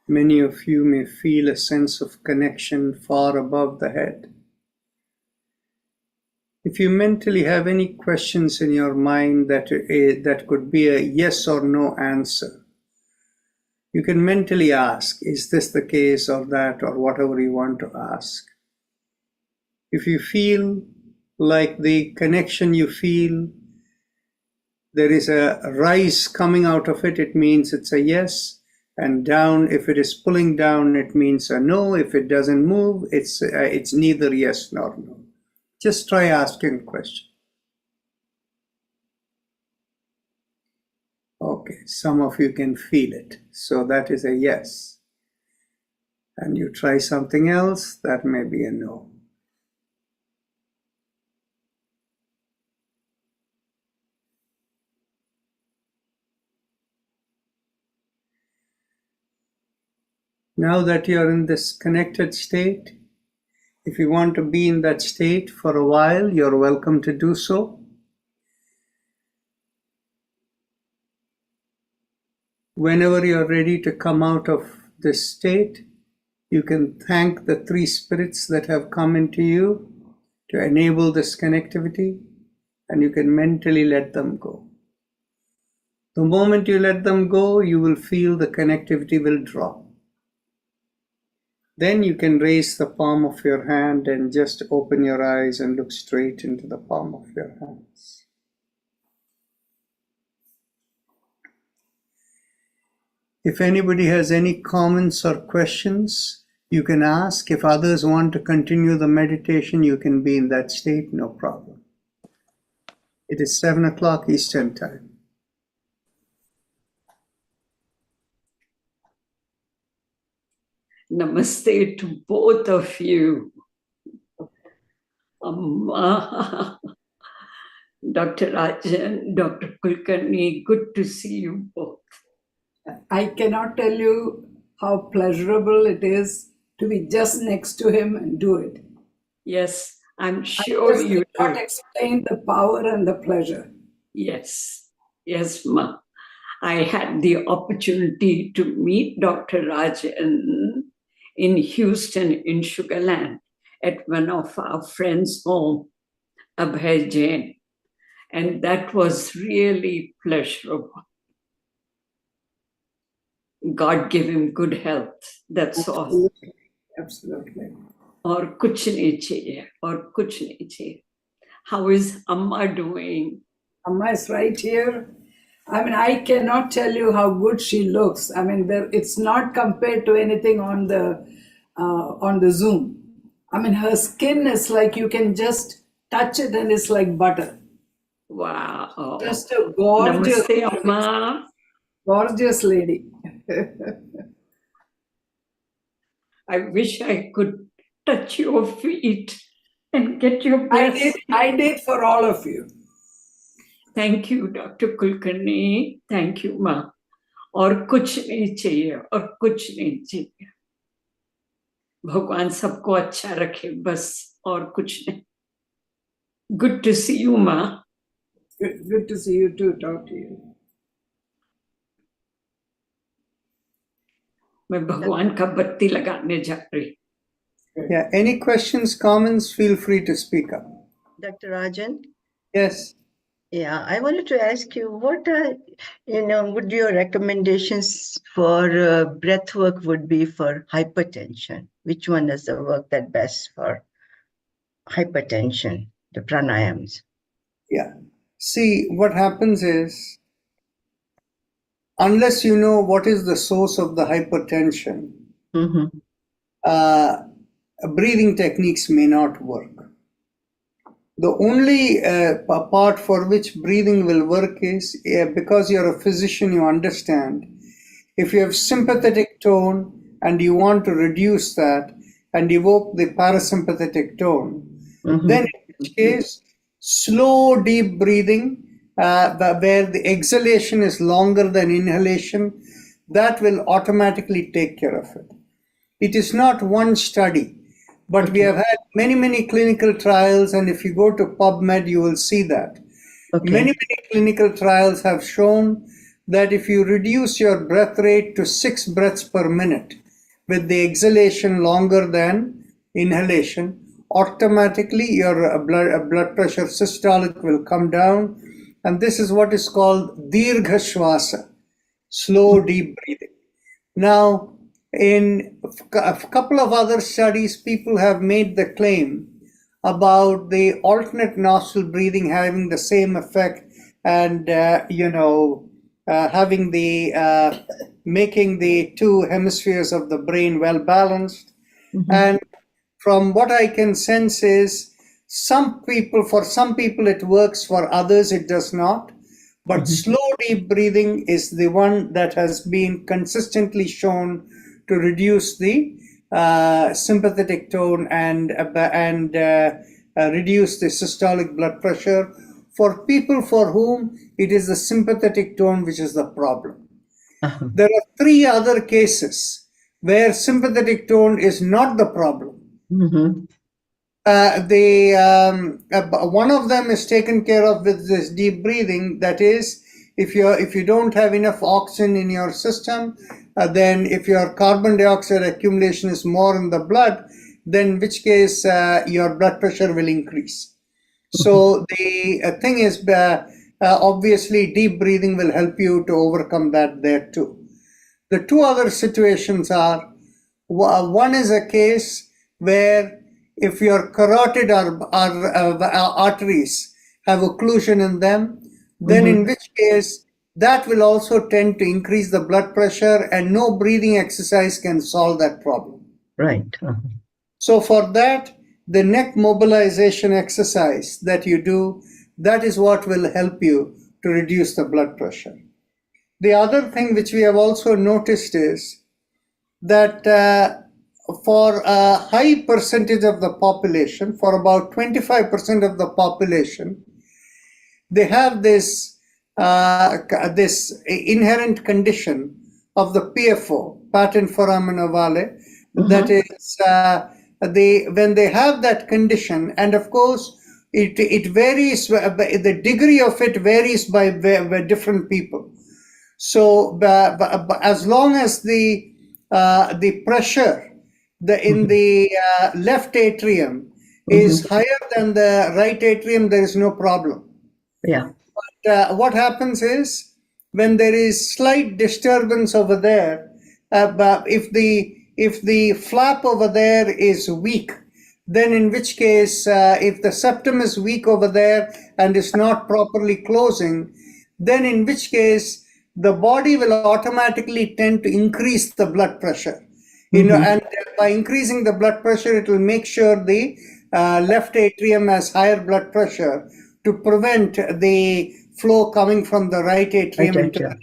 Many of you may feel a sense of connection far above the head. If you mentally have any questions in your mind that could be a yes or no answer, you can mentally ask, is this the case or that, or whatever you want to ask. If you feel like the connection you feel, there is a rise coming out of it, it means it's a yes. And down, if it is pulling down, it means a no. If it doesn't move, it's neither yes nor no. Just try asking a question. Okay, some of you can feel it, so that is a yes. And you try something else, that may be a no. Now that you're in this connected state, if you want to be in that state for a while, you're welcome to do so. Whenever you're ready to come out of this state, you can thank the three spirits that have come into you to enable this connectivity, and you can mentally let them go. The moment you let them go, you will feel the connectivity will drop. Then you can raise the palm of your hand and just open your eyes and look straight into the palm of your hands. If anybody has any comments or questions, you can ask. If others want to continue the meditation, you can be in that state, no problem. It is 7 o'clock Eastern Time. Namaste to both of you. Amma, Dr. Rajan, Dr. Kulkarni, good to see you both. I cannot tell you how pleasurable it is to be just next to him and do it. Yes, I'm sure you cannot explain the power and the pleasure. Yes, yes, Ma. I had the opportunity to meet Dr. Rajan in Houston, in Sugar Land, at one of our friends' home, Abhay Jain. And that was really pleasurable. God give him good health. That's all. Absolutely. और कुछ नहीं चाहिए, और कुछ नहीं चाहिए. How is Amma doing? Amma is right here. I mean, I cannot tell you how good she looks. I mean, it's not compared to anything on the Zoom. I mean, her skin is like you can just touch it and it's like butter. Wow. Just a gorgeous, Namaste, Amma. Gorgeous lady. I wish I could touch your feet and get your blessing. I did for all of you. Thank you, Dr. Kulkarni. Thank you, Ma. और कुछ नहीं चाहिए, और कुछ नहीं चाहिए. भगवान सबको अच्छा रखे, बस, और कुछ नहीं. Good to see you, Ma. Good to see you too. Talk to you. मैं भगवान का बत्ती लगाने जा रही. Yeah, any questions, comments, feel free to speak up. Dr. Rajan? Yes. Yeah, I wanted to ask you, what are, would your recommendations for breath work would be for hypertension? Which one does the work that best for hypertension, the pranayams? Yeah. See, what happens is, unless you know what is the source of the hypertension, breathing techniques may not work. The only part for which breathing will work is, because you're a physician, you understand, if you have sympathetic tone and you want to reduce that and evoke the parasympathetic tone, then in which case, slow, deep breathing, where the exhalation is longer than inhalation, that will automatically take care of it. It is not one study, but we have had many clinical trials, and if you go to PubMed, you will see that. Many clinical trials have shown that if you reduce your breath rate to 6 breaths per minute, with the exhalation longer than inhalation, automatically your blood pressure systolic will come down, and this is what is called Dirgha Shwasa, slow deep breathing. Now, in a couple of other studies, people have made the claim about the alternate nostril breathing having the same effect, and having the making the two hemispheres of the brain well balanced. And from what I can sense is, for some people it works, for others it does not. But slow deep breathing is the one that has been consistently shown to reduce the sympathetic tone and reduce the systolic blood pressure for people for whom it is the sympathetic tone which is the problem. There are 3 other cases where sympathetic tone is not the problem. One of them is taken care of with this deep breathing. That is, if you don't have enough oxygen in your system, then if your carbon dioxide accumulation is more in the blood, then in which case your blood pressure will increase. So the thing is, obviously deep breathing will help you to overcome that there too. The 2 other situations are, one is a case where if your carotid arteries have occlusion in them, then in which case that will also tend to increase the blood pressure, and no breathing exercise can solve that problem. Right. So for that, the neck mobilization exercise that you do, that is what will help you to reduce the blood pressure. The other thing which we have also noticed is that for a high percentage of the population, for about 25% of the population, they have this inherent condition of the PFO, patent foramen ovale, that is, when they have that condition, and of course, it varies, the degree of it varies by different people. So as long as the pressure in the left atrium is higher than the right atrium, there is no problem. Yeah. But what happens is, when there is slight disturbance over there, if the flap over there is weak, then in which case, if the septum is weak over there and is not properly closing, then in which case the body will automatically tend to increase the blood pressure. And by increasing the blood pressure, it will make sure the left atrium has higher blood pressure to prevent the flow coming from the right atrium into the left.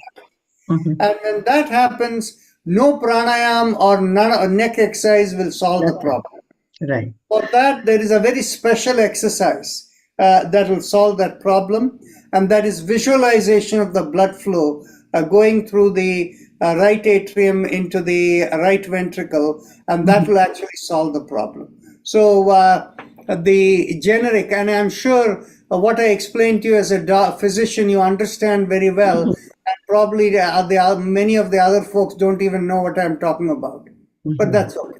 And when that happens, no pranayam or neck exercise will solve the problem. Right. For that, there is a very special exercise that will solve that problem, and that is visualization of the blood flow going through the right atrium into the right ventricle, and that will actually solve the problem. So the generic, and I'm sure what I explained to you as a physician, you understand very well, and probably many of the other folks don't even know what I'm talking about, but that's okay.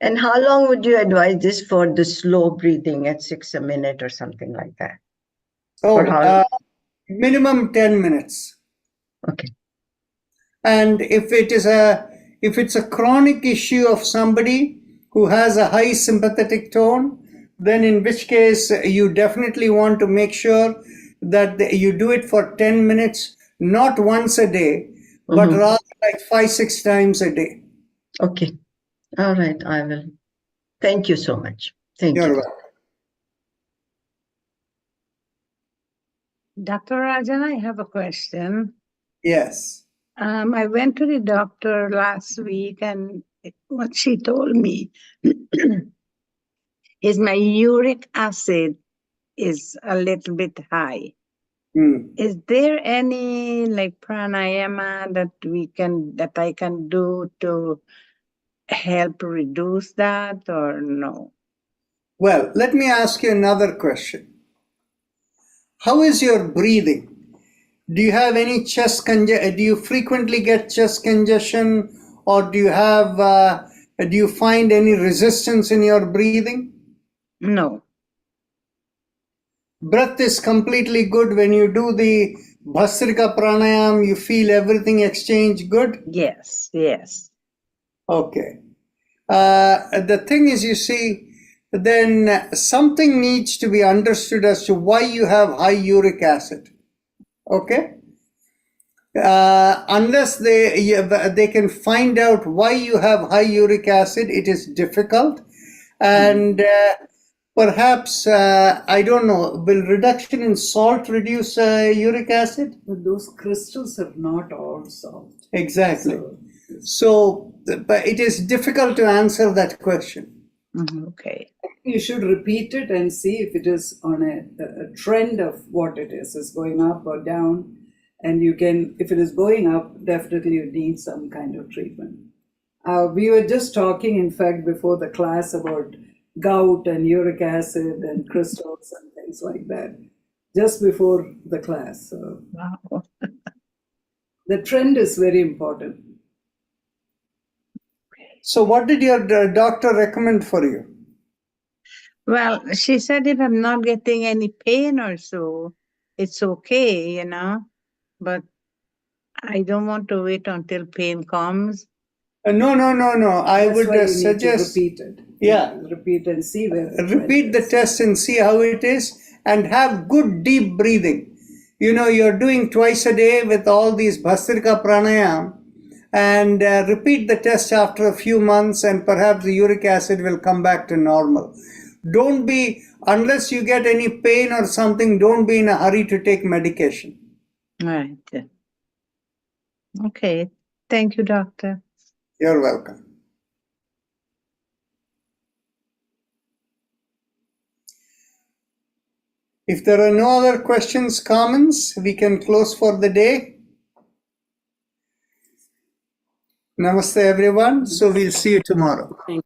And how long would you advise this for the slow breathing at 6 a minute or something like that? Minimum 10 minutes. Okay. And if it's a chronic issue of somebody who has a high sympathetic tone, then in which case you definitely want to make sure that you do it for 10 minutes, not once a day, but rather like 5-6 times a day. Okay. All right. I will. Thank you so much. Thank You're you. welcome. Dr. Rajan, I have a question. Yes. I went to the doctor last week, and what she told me is my uric acid is a little bit high. Is there any like pranayama that I can do to help reduce that, or no? Well, let me ask you another question. How is your breathing? Do you have any chest congestion? Do you frequently get chest congestion, or do you find any resistance in your breathing? No. Breath is completely good. When you do the Bhastrika Pranayam, you feel everything exchange good? Yes, yes. Okay. The thing is, you see, then something needs to be understood as to why you have high uric acid. Okay? Unless they can find out why you have high uric acid, it is difficult. And perhaps, I don't know, will reduction in salt reduce uric acid? But those crystals have not all solved. Exactly. So, but it is difficult to answer that question. Okay. You should repeat it and see if it is on a trend of what it is going up or down. And you can, if it is going up, definitely you need some kind of treatment. We were just talking, in fact, before the class about gout and uric acid and crystals and things like that, just before the class. So Wow. the trend is very important. So what did your doctor recommend for you? Well, she said if I'm not getting any pain or so, it's okay, but I don't want to wait until pain comes. No. I That's why would you suggest, need to repeat it. Yeah. Repeat and see where. Repeat the test and see how it is, and have good deep breathing. you're doing twice a day with all these Bhastrika Pranayam, and repeat the test after a few months, and perhaps the uric acid will come back to normal. Don't be, unless you get any pain or something, don't be in a hurry to take medication. Right. Okay. Thank you, doctor. You're welcome. If there are no other questions, comments, we can close for the day. Namaste, everyone. So we'll see you tomorrow.